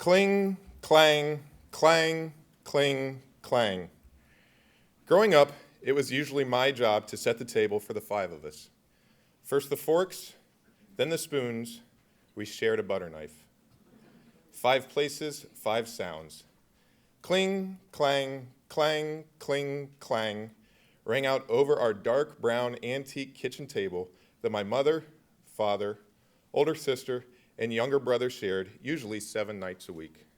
Cling, clang, clang, cling, clang. Growing up, it was usually my job to set the table for the five of us. First the forks, then the spoons, we shared a butter knife. 5 places, 5 sounds. Cling, clang, clang, cling, clang rang out over our dark brown antique kitchen table that my mother, father, older sister, and younger brother shared, usually 7 nights a week.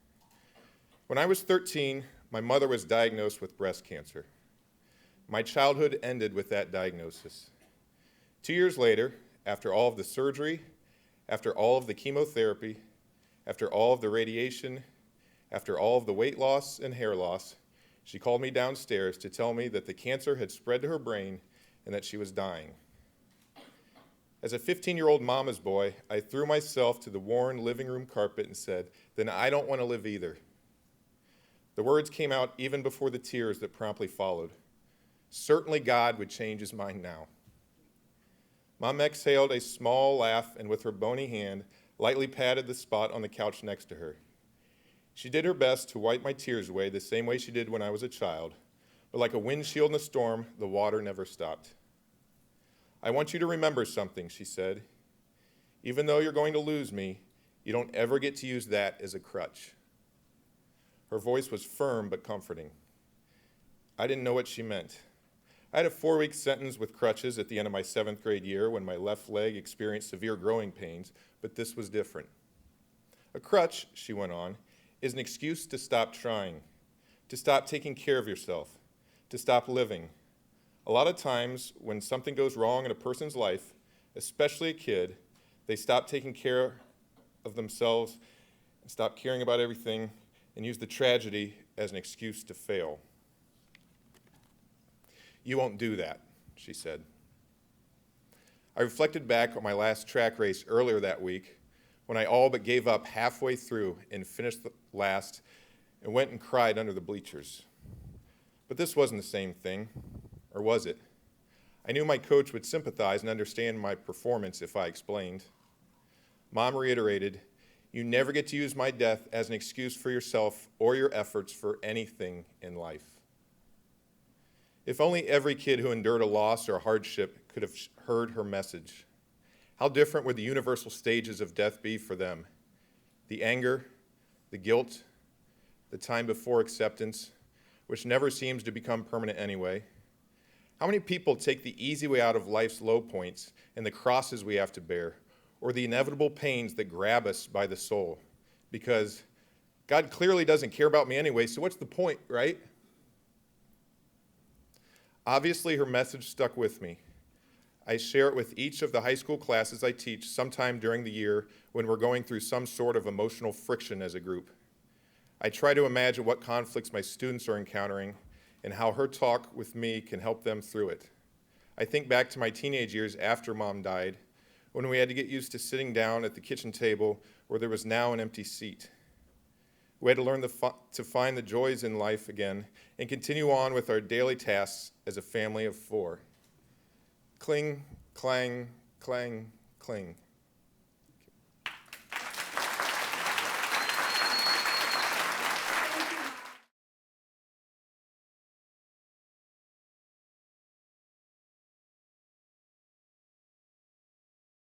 When I was 13, my mother was diagnosed with breast cancer. My childhood ended with that diagnosis. 2 years later, after all of the surgery, after all of the chemotherapy, after all of the radiation, after all of the weight loss and hair loss, she called me downstairs to tell me that the cancer had spread to her brain and that she was dying. As a 15-year-old mama's boy, I threw myself to the worn living room carpet and said, "Then I don't want to live either." The words came out even before the tears that promptly followed. Certainly God would change his mind now. Mom exhaled a small laugh and with her bony hand, lightly patted the spot on the couch next to her. She did her best to wipe my tears away the same way she did when I was a child, but like a windshield in a storm, the water never stopped. "I want you to remember something," she said. "Even though you're going to lose me, you don't ever get to use that as a crutch." Her voice was firm but comforting. I didn't know what she meant. I had a 4-week sentence with crutches at the end of my 7th grade year when my left leg experienced severe growing pains, but this was different. A crutch, she went on, is an excuse to stop trying, to stop taking care of yourself, to stop living. A lot of times when something goes wrong in a person's life, especially a kid, they stop taking care of themselves and stop caring about everything and use the tragedy as an excuse to fail. "You won't do that," she said. I reflected back on my last track race earlier that week when I all but gave up halfway through and finished last and went and cried under the bleachers. But this wasn't the same thing, or was it? I knew my coach would sympathize and understand my performance if I explained. Mom reiterated, "You never get to use my death as an excuse for yourself or your efforts for anything in life." If only every kid who endured a loss or a hardship could have heard her message. How different would the universal stages of death be for them? The anger, the guilt, the time before acceptance, which never seems to become permanent anyway. How many people take the easy way out of life's low points and the crosses we have to bear, or the inevitable pains that grab us by the soul? Because God clearly doesn't care about me anyway, so what's the point, right? Obviously, her message stuck with me. I share it with each of the high school classes I teach sometime during the year when we're going through some sort of emotional friction as a group. I try to imagine what conflicts my students are encountering and how her talk with me can help them through it. I think back to my teenage years after Mom died, when we had to get used to sitting down at the kitchen table where there was now an empty seat. We had to learn to find the joys in life again and continue on with our daily tasks as a family of 4. Cling, clang, clang, cling.